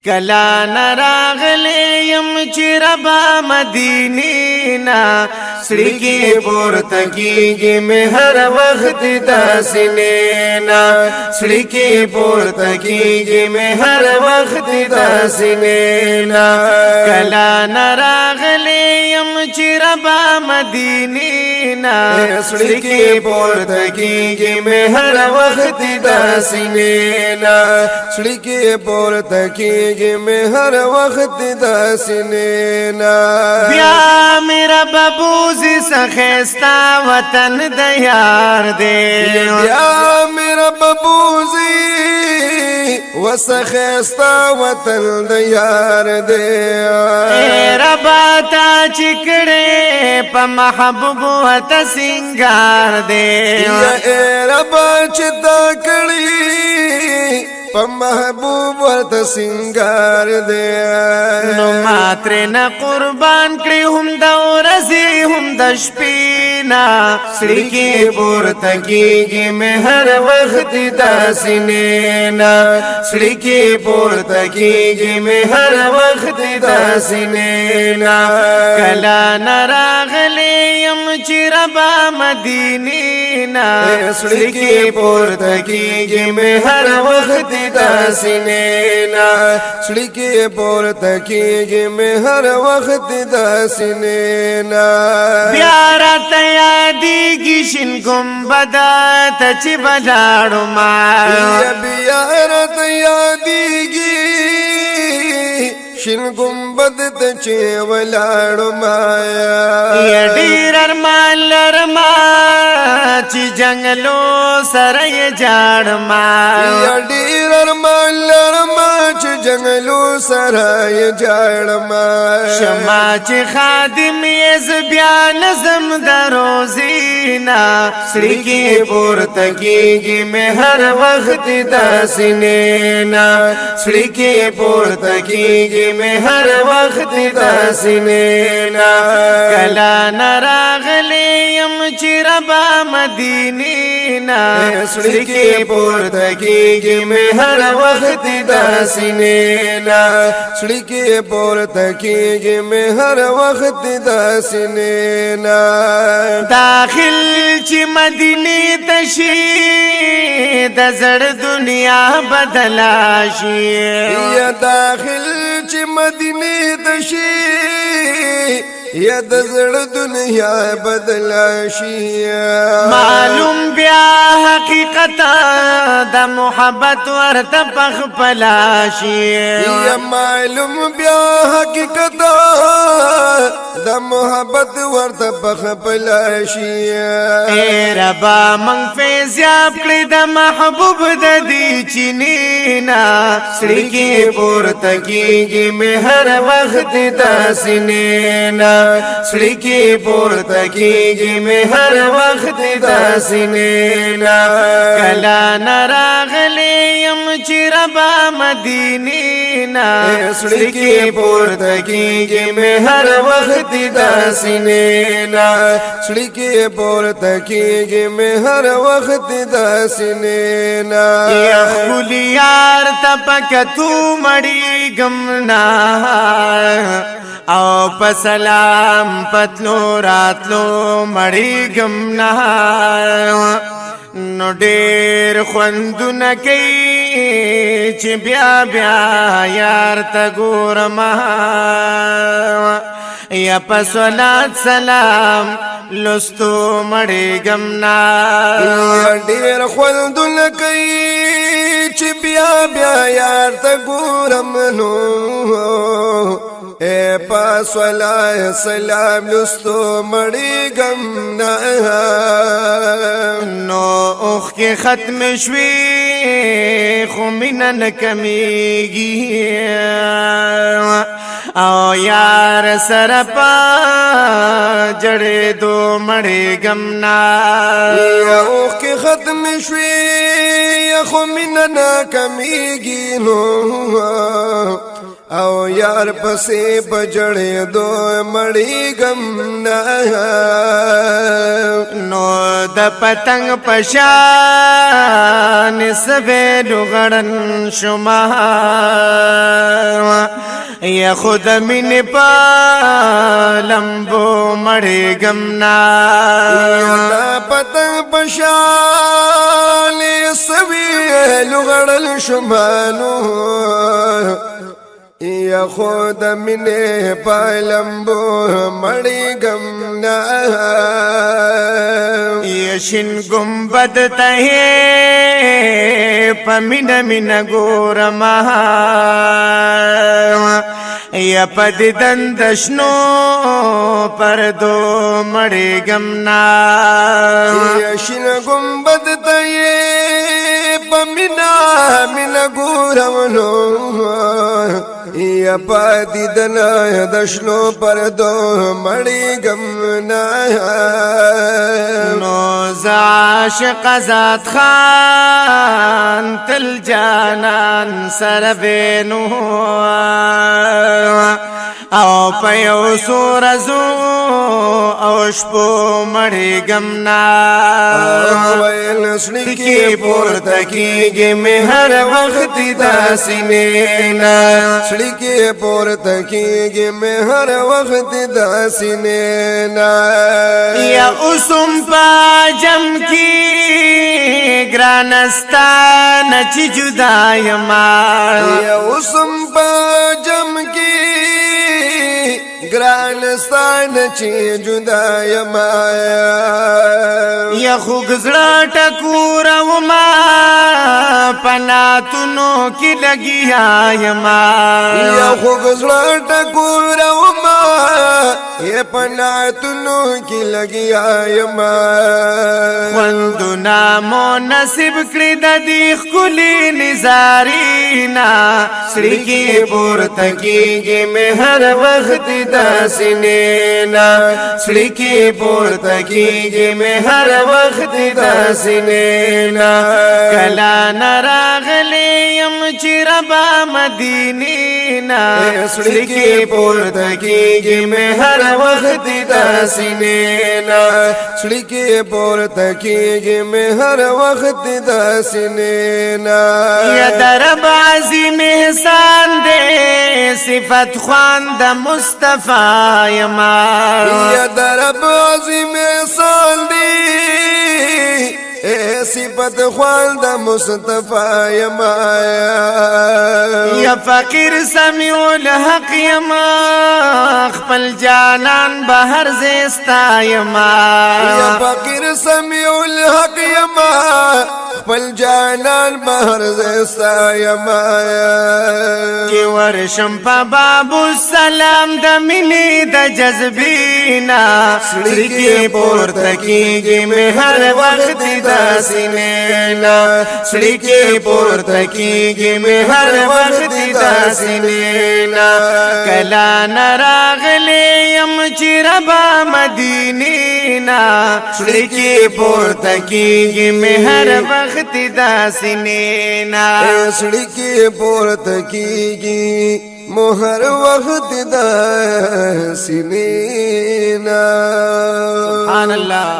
کلا نراغلی یم چی ربا مدینی نا سڑی کی پورتا کیگی میں ہر وقت داسنے نا سڑی کی پورتا کیگی میں ہر وقت داسنے نا کلا نراغلی یم چی ربا مدینی نا سڑی کی پورتا کیگی میں ہر وقت داسنے نا سڑی کی پورتا کیگی میں ہر وقت داسنے نا بیا میرا ببوزی سخیستا وطن دیار دے بیا میرا ببوزی وسخیستا وطن دیار دے اے ربا تا چکڑے پا محبوب و تا سنگار دے اے ربا چتا کڑی پا محبوب ورت سنگار دے نو ماتر نا قربان کری ہم دا ورزی ہم دا شپینا سڑی کی پورتا کیگی میں ہر وقت دا سنینا سڑی کی پورتا کیگی میں ہر وقت دا سنینا کلا نراغلی یم چی ربا مدینی نا سڑی کی پورتا کیگی میں ہر وقت داسنے نا سڑی کی پورتا کیگی میں ہر وقت داسنے نا پیارا تیادی گی شن گنبدا تچی بلاڑو مایا بیارا تیادی گی شن گنبد تچی ولاڑو مایا یا دیر ارمان لرما چی جنگلو سرائی جاڑ مایا یا دیر ارمان لرما چی جنگلو سرائی جاڑ مایا شما چی خادم یز بیا نظم دروزینا سڑی کی پورتا کیگی میں ہر وقت داسنینا سڑی کی پورتا کیگی میں ہر وقت داسنینا کلا نراغلی یم چی ربا مدینی نا سڑی کی پورتا کیگی میں ہر وقت داسنینا سڑی کی پورتا کیگی میں ہر وقت داسنے نا داخل چی مدینی تشی دزر دنیا بدلاشی یا داخل چی مدینی تشی یا دزر دنیا بدلاشی معلوم بیا حقیقتا دا محبت ورت پخ پلاشی یا معلوم بیا حقیقتا دا محبت ورت پخ پلاشی اے ربا منگ فیضیاب کلی دا محبوب دا دی چینینا سڑی کی پورتا کیگی میں ہر وقت دا سنینا سڑی کی پورتا کیگی میں ہر وقت دا سنینا کلا نراغلی یم چی ربا مدینی نا سڑی کی پورتا کیگی میں ہر وقت داسنینا سڑی کی پورتا کیگی میں ہر وقت داسنینا یا خلیار تپکتو مڑی گمنا او پسلام پتلو راتلو مڑی گمنا نو ډیر خوندونه کوي چې بیا بیا یار ته ګورم یا په صلات سلام لستو مړې ګمنا ډیر خوندونه کوي چې بیا بیا یار ته ګورم نو اے پا صلاة سلام لستو مڑی گمنا نو اوخ کے ختم شوی خو مینا نکمیگی او یار سرپا جڑے دو مڑے گمنا اوخ کے ختم شوی خو مینا نکمیگی نو او یار پسے بجڑے دو مڑی گمنا نو د پتنگ پشان سویلو غڑن شما یا خود من پا لمبو مڑے گمنا دا پتنگ پشالی سوی لغڑل شمانو یا خود من پالمبو مڑی گمنا یا شن گمبد تہے پمن من گورما یا پد دندشنو پردو مڑے گمنا یا شن گمبد تہے پمنا من گورمنو یا پادی دنا دشنو پردو مڑی گمنا نو عاشق ذات خان تل جانان سربینو او پیو سورزو او شپو مڑی گمنا ویل سڑکی کی پورتکی گی میں ہر وقت دا سنینا سڑکی پورتکی گی میں ہر وقت دا سنینا یا اسم پا جم کی گرانستان چی جدا یما یا اسم پا جم کی گرانستان چی جدا یمایا یا خوگزڑا ٹکورا وما پناتنو کی لگی آیما یا خوگزڑا ٹکورا وما یہ پناتنو کی لگی آیما خوندو نامو نصیب کرد دیخ کلی نزارینا سڑکی پورتکی گی میں ہر وقت دا سنینا سڑکی پورتکی گی میں ہر وقت دا سنینا کلا نراغلی یم چی ربا مدینینا سڑکی پورتکی گی میں ہر وقت دا سنینا سڑکی پورتکی گی میں ہر وقت دا سنینا یا درب عظیم احسان دے صفت خوان دا مصطفیٰ یما یا درب عظیم احسان دی اے صفت خوان دا مصطفیٰ یمایا یا فقیر سمیع الحق یما خپل جانان بہر زیستا یما یا فقیر سمیع الحق یما خپل جانان بہر زیستا یمایا کی ورشم پا باب السلام دا منی دا جذبینا سڑکی پورتکی گی میں ہر وقت دا سنینا سڑکی پورتکی گی میں ہر وقت دا سنینا کلا نراغلی یم چی ربا مدینینا سڑکی پورتکی گی میں ہر وقت دا سنینا سڑکی پورتکی گی مہر وقت دا سنینا سبحان اللہ.